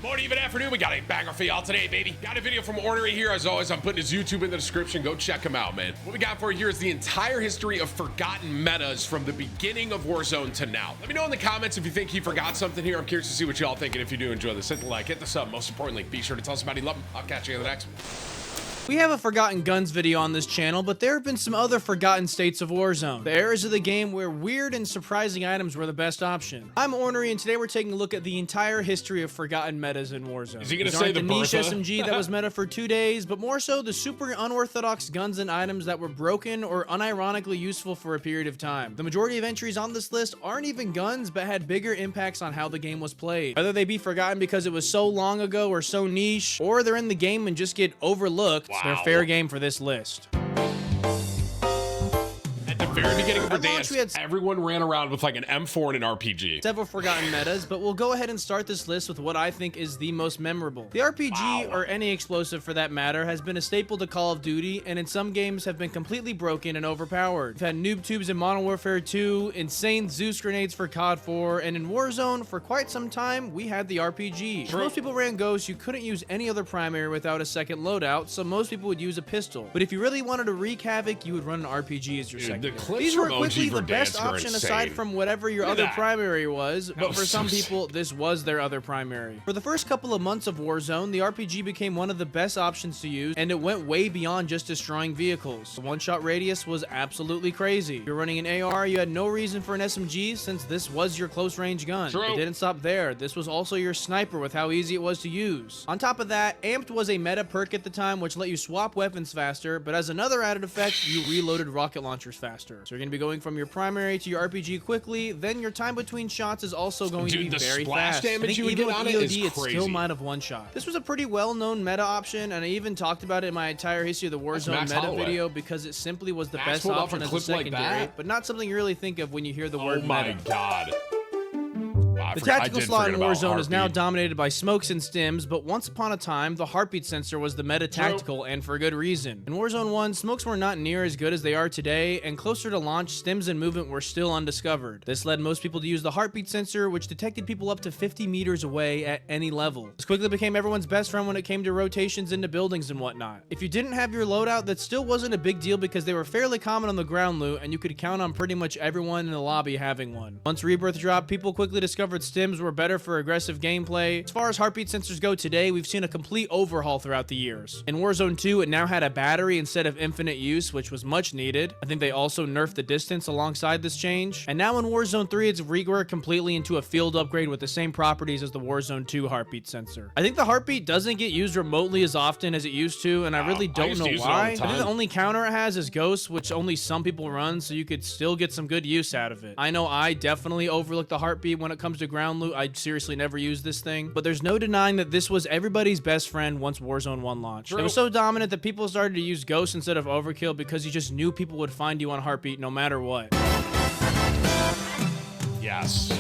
Morning, even afternoon, we got a banger for y'all today, baby. Got a video from Ornery here. As always, I'm putting his YouTube in the description. Go check him out, man. What we got for you here is the entire history of forgotten metas from the beginning of Warzone to now. Let me know in the comments if you think he forgot something here. I'm curious to see what y'all think, and if you do enjoy this, hit the like, hit the sub. Most importantly, be sure to tell somebody you love them. I'll catch you in the next one. We have a Forgotten Guns video on this channel, but there have been some other forgotten states of Warzone. The eras of the game where weird and surprising items were the best option. I'm Ornery, and today we're taking a look at the entire history of forgotten metas in Warzone. Is he gonna say the niche Bertha? SMG that was meta for 2 days, but more so the super unorthodox guns and items that were broken or unironically useful for a period of time. The majority of entries on this list aren't even guns, but had bigger impacts on how the game was played. Whether they be forgotten because it was so long ago or so niche, or they're in the game and just get overlooked, they're fair game for this list. At the very beginning of our At launch, dance, everyone ran around with like an M4 and an RPG. Several forgotten metas, but we'll go ahead and start this list with what I think is the most memorable. The RPG, or any explosive for that matter, has been a staple to Call of Duty, and in some games have been completely broken and overpowered. We've had noob tubes in Modern Warfare 2, insane Zeus grenades for COD 4, and in Warzone, for quite some time, we had the RPG. True. Most people ran Ghost. You couldn't use any other primary without a second loadout, so most people would use a pistol. But if you really wanted to wreak havoc, you would run an RPG as your secondary. clips These were from quickly OG the best Verdansk were option insane. aside from whatever your Look at other that. primary was, but was for so some sick. people, this was their other primary. For the first couple of months of Warzone, the RPG became one of the best options to use, and it went way beyond just destroying vehicles. The one-shot radius was absolutely crazy. If you're running an AR, you had no reason for an SMG since this was your close-range gun. True. It didn't stop there. This was also your sniper with how easy it was to use. On top of that, Amped was a meta perk at the time, which let you swap weapons faster, but as another added effect, you reloaded rocket launchers faster. So you're going to be going from your primary to your RPG quickly, then your time between shots is also going to be the very splash fast. damage I think you would even get with on it EOD, is it still crazy. might have one shot. This was a pretty well-known meta option, and I even talked about it in my entire history of the Warzone Max meta Holloway. video because it simply was the Max best pulled off option a as a clip like secondary, that? but not something you really think of when you hear the Oh word my meta. god. Wow, The tactical slot in about Warzone is now Heartbeat. dominated by smokes and stims, but once upon a time, the heartbeat sensor was the meta tactical, and for good reason. In Warzone 1, smokes were not near as good as they are today, and closer to launch, stims and movement were still undiscovered. This led most people to use the heartbeat sensor, which detected people up to 50 meters away at any level. This quickly became everyone's best friend when it came to rotations into buildings and whatnot. If you didn't have your loadout, that still wasn't a big deal because they were fairly common on the ground loot, and you could count on pretty much everyone in the lobby having one. Once Rebirth dropped, people quickly discovered stims were better for aggressive gameplay. As far as heartbeat sensors go today, we've seen a complete overhaul throughout the years. In Warzone 2, it now had a battery instead of infinite use, which was much needed. I think they also nerfed the distance alongside this change. And now in Warzone 3, it's reworked completely into a field upgrade with the same properties as the Warzone 2 heartbeat sensor. I think the heartbeat doesn't get used remotely as often as it used to, and I really don't used to know use it all the why. I think time. the only counter it has is Ghost, which only some people run, so you could still get some good use out of it. I know I definitely overlook the heartbeat when it comes to ground loot. I seriously never use this thing, but there's no denying that this was everybody's best friend once Warzone 1 launched. True. It was so dominant that people started to use Ghost instead of Overkill because you just knew people would find you on heartbeat no matter what. Yes.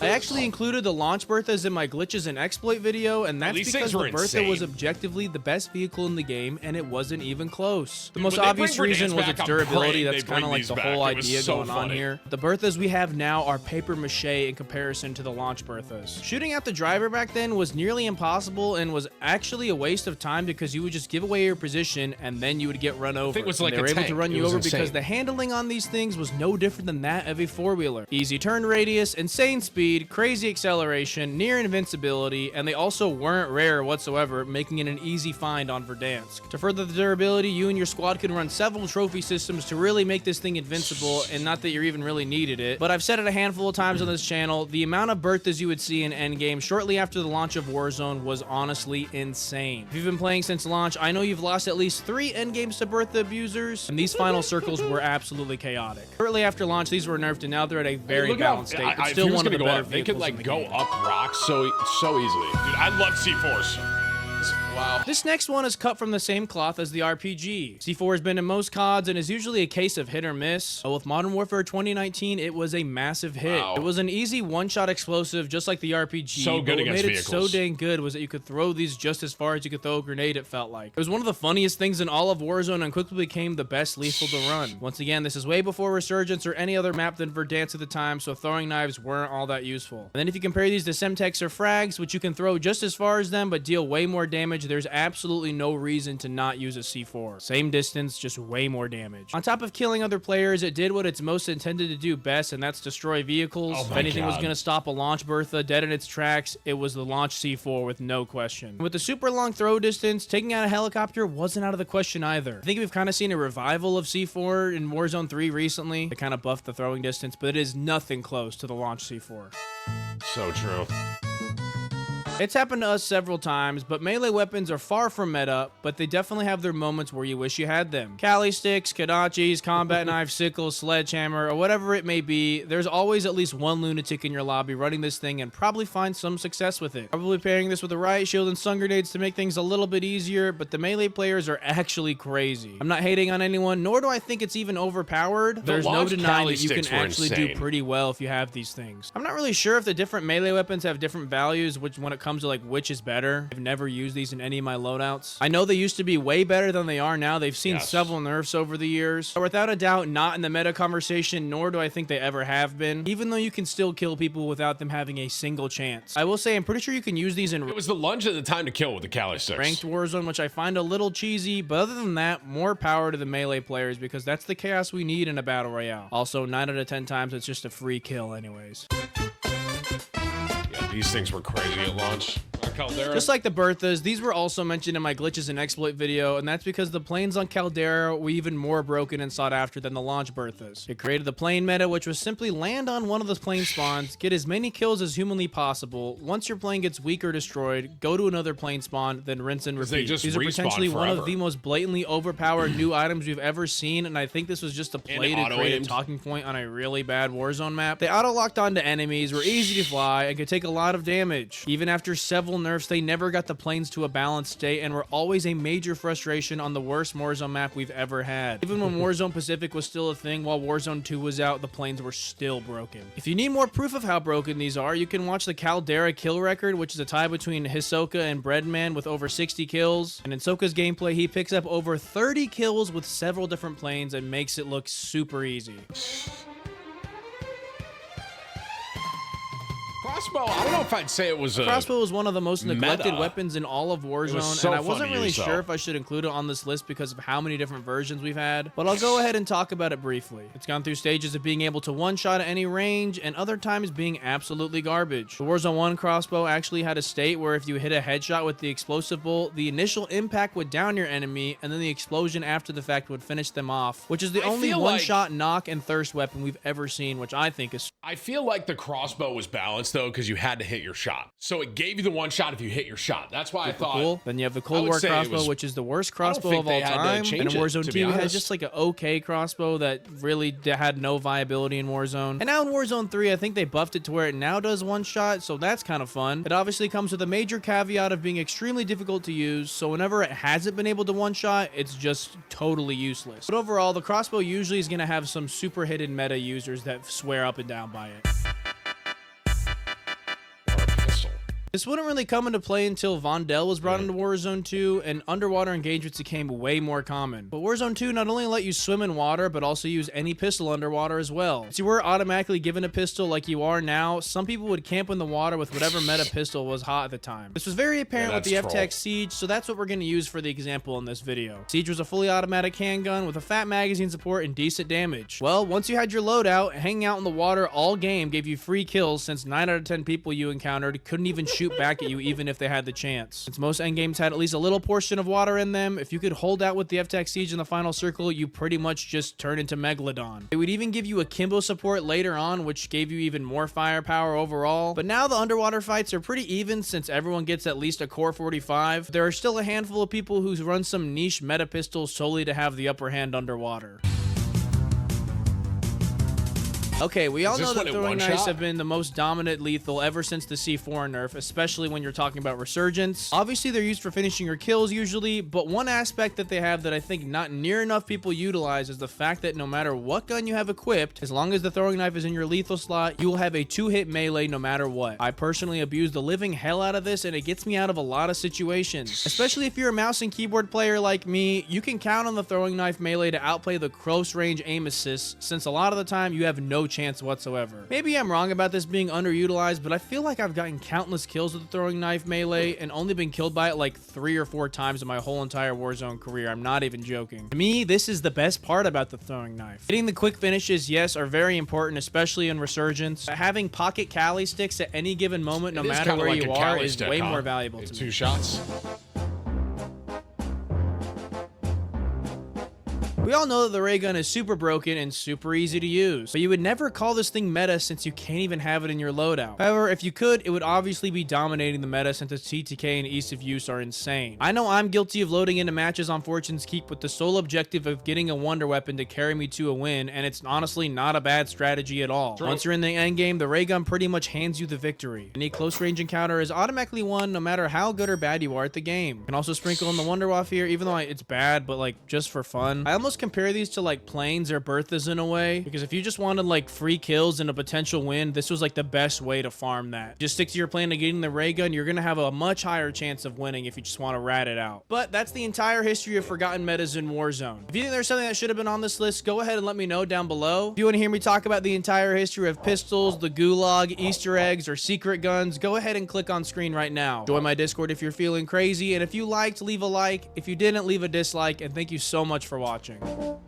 I actually included the launch Berthas in my glitches and exploit video, and that's These because things were the Bertha was insane. objectively the best vehicle in the game, and it wasn't even close. The most when they obvious bring reason Verdansk was back, its I'm durability. praying That's they kind of bring like these the back. whole It was idea so going on funny. here. The Berthas we have now are paper mache in comparison to the launch Berthas. Shooting at the driver back then was nearly impossible and was actually a waste of time because you would just give away your position and then you would get run over. it was And like they a were able tank. to run It you was over insane. because the handling on these things was no different than that of a four-wheeler. Easy turn radius, insane speed, crazy acceleration, near invincibility, and they also weren't rare whatsoever, making it an easy find on Verdansk. To further the durability, you and your squad could run several trophy systems to really make this thing invincible, and not that you even really needed it. But I've said it a handful of times on this channel, the amount of Berthas you would see in endgame shortly after the launch of Warzone was honestly insane. If you've been playing since launch, I know you've lost at least 3 endgames to Bertha abusers, and these final circles were absolutely chaotic. Shortly after launch, these were nerfed, and now they're at a very Look how- balanced state, but if still he was one of the gonna go better up, they could vehicles in like the go game. up rocks so easily. Dude, I love C4s. Wow. This next one is cut from the same cloth as the RPG. C4 has been in most CODs and is usually a case of hit or miss. But with Modern Warfare 2019, it was a massive hit. Wow. It was an easy one-shot explosive just like the RPG. So good but what against made it vehicles. so dang good was that you could throw these just as far as you could throw a grenade, it felt like. It was one of the funniest things in all of Warzone and quickly became the best lethal to run. Once again, this is way before Resurgence or any other map than Verdansk at the time, so throwing knives weren't all that useful. And then if you compare these to Semtex or Frags, which you can throw just as far as them but deal way more damage, there's absolutely no reason to not use a C4. Same distance, just way more damage. On top of killing other players, it did what it's most intended to do best, and that's destroy vehicles. Oh If my anything was God. going to stop a launch Bertha dead in its tracks, it was the launch C4 with no question. With the super long throw distance, taking out a helicopter wasn't out of the question either. I think we've kind of seen a revival of C4 in Warzone 3 recently. They kind of buffed the throwing distance, but it is nothing close to the launch C4. So true. It's happened to us several times, but melee weapons are far from meta, but they definitely have their moments where you wish you had them. Cali sticks, Kadachis, combat knife, sickle, sledgehammer, or whatever it may be, there's always at least one lunatic in your lobby running this thing and probably find some success with it. Probably pairing this with a riot shield and stun grenades to make things a little bit easier, but the melee players are actually crazy. I'm not hating on anyone, nor do I think it's even overpowered. There's no launch denying Cali that you can sticks were actually do insane. pretty well if you have these things. I'm not really sure if the different melee weapons have different values, which when it comes to like which is better. I've never used these in any of my loadouts. I know they used to be way better than they are now. They've seen Yes. several nerfs over the years. But without a doubt, not in the meta conversation, nor do I think they ever have been, even though you can still kill people without them having a single chance. I will say, I'm pretty sure you can use these in It was the lunge at the time to kill with the Cali sticks. ranked Warzone, which I find a little cheesy, but other than that, more power to the melee players because that's the chaos we need in a battle royale. Also, 9 out of 10 times, it's just a free kill anyways. Yeah, these things were crazy at launch. Caldera. Just like the Berthas, these were also mentioned in my glitches and exploit video, and that's because the planes on Caldera were even more broken and sought after than the launch Berthas. It created the plane meta, which was simply land on one of the plane spawns, get as many kills as humanly possible. Once your plane gets weak or destroyed, go to another plane spawn, then rinse and They repeat. just These are respawn potentially one of forever. the most blatantly overpowered new items we've ever seen, and I think this was just a play to create a auto-aimed. talking point on a really bad Warzone map. They auto-locked onto enemies, were easy to fly, and could take a lot of damage. Even after several nerfs, they never got the planes to a balanced state and were always a major frustration on the worst Warzone map we've ever had. Even when Warzone Pacific was still a thing, while Warzone 2 was out, the planes were still broken. If you need more proof of how broken these are, you can watch the Caldera kill record, which is a tie between Hisoka and Breadman with over 60 kills. And in Hisoka's gameplay, he picks up over 30 kills with several different planes and makes it look super easy. Crossbow, I don't know if I'd say it was a... Crossbow was one of the most neglected meta. weapons in all of Warzone, so and I fun wasn't to really use, sure though. if I should include it on this list because of how many different versions we've had, but I'll go ahead and talk about it briefly. It's gone through stages of being able to one-shot at any range, and other times being absolutely garbage. The Warzone 1 Crossbow actually had a state where if you hit a headshot with the explosive bolt, the initial impact would down your enemy, and then the explosion after the fact would finish them off, which is the I only feel like- one-shot knock and thirst weapon we've ever seen, which I think is I feel like the crossbow was balanced, though, because you had to hit your shot. So it gave you the one shot if you hit your shot. That's why I thought... cool. Then you have the I Cold would War say it crossbow, was- which is the worst I don't crossbow think of all they had to time. change And in it, Warzone to 2, be had honest. just like an okay crossbow that really had no viability in Warzone. And now in Warzone 3, I think they buffed it to where it now does one shot, so that's kind of fun. It obviously comes with a major caveat of being extremely difficult to use, so whenever it hasn't been able to one shot, it's just totally useless. But overall, the crossbow usually is going to have some super hidden meta users that swear up and down by it. Pistol. This wouldn't really come into play until Vondel was brought into Warzone 2, and underwater engagements became way more common. But Warzone 2 not only let you swim in water, but also use any pistol underwater as well. Since you were automatically given a pistol like you are now, some people would camp in the water with whatever meta pistol was hot at the time. This was very apparent with the that's troll. FTX Siege, so that's what we're going to use for the example in this video. Siege was a fully automatic handgun with a fat magazine support and decent damage. Well, once you had your loadout, hanging out in the water all game gave you free kills since 9 out of 10 people you encountered couldn't even shoot back at you even if they had the chance. Since most endgames had at least a little portion of water in them, if you could hold out with the FTX Siege in the final circle, you pretty much just turn into Megalodon. They would even give you a Kimbo support later on, which gave you even more firepower overall. But now the underwater fights are pretty even since everyone gets at least a core 45. There are still a handful of people who run some niche meta pistols solely to have the upper hand underwater. Okay, we all Is this know that when it throwing one knives shot? have been the most dominant lethal ever since the C4 nerf, especially when you're talking about resurgence. Obviously, they're used for finishing your kills usually, but one aspect that they have that I think not near enough people utilize is the fact that no matter what gun you have equipped, as long as the throwing knife is in your lethal slot, you will have a 2-hit melee no matter what. I personally abuse the living hell out of this, and it gets me out of a lot of situations. Especially if you're a mouse and keyboard player like me, you can count on the throwing knife melee to outplay the close range aim assist, since a lot of the time you have no chance whatsoever. Maybe I'm wrong about this being underutilized, but I feel like I've gotten countless kills with the throwing knife melee and only been killed by it like 3 or 4 times in my whole entire Warzone career. I'm not even joking. To me, this is the best part about the throwing knife. Hitting the quick finishes, yes, are very important, especially in resurgence. But having pocket Cali sticks at any given moment, no matter where you are, is way more valuable to me. 2 shots. We all know that the ray gun is super broken and super easy to use, but you would never call this thing meta since you can't even have it in your loadout. However, if you could, it would obviously be dominating the meta since its TTK and ease of use are insane. I know I'm guilty of loading into matches on Fortune's Keep with the sole objective of getting a wonder weapon to carry me to a win, and it's honestly not a bad strategy at all. True. Once you're in the end game, the ray gun pretty much hands you the victory. Any close range encounter is automatically won no matter how good or bad you are at the game. You can also sprinkle in the wonder waff here, even though it's bad, but like just for fun. I almost compare these to like planes or Berthas in a way, because if you just wanted like free kills and a potential win, this was like the best way to farm that. Just stick to your plan of getting the ray gun. You're gonna have a much higher chance of winning if you just want to rat it out. But that's the entire history of forgotten metas in Warzone. If you think there's something that should have been on this list, go ahead and let me know down below. If you want to hear me talk about the entire history of pistols, the gulag, Easter eggs, or secret guns, go ahead and click on screen right now. Join my Discord if you're feeling crazy, and if you liked, leave a like. If you didn't, leave a dislike, and thank you so much for watching.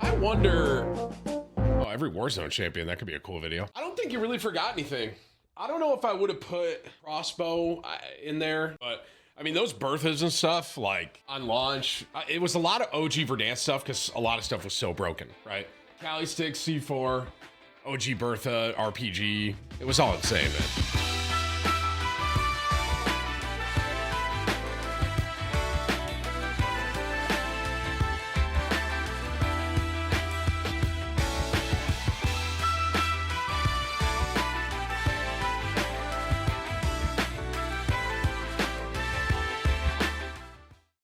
I wonder. Oh, every Warzone champion, that could be a cool video. I don't think you really forgot anything. I don't know if I would have put Crossbow in there, but I mean, those Berthas and stuff, like on launch, it was a lot of OG Verdansk stuff because a lot of stuff was so broken, right? Cali Stick, C4, OG Bertha, RPG. It was all insane, man.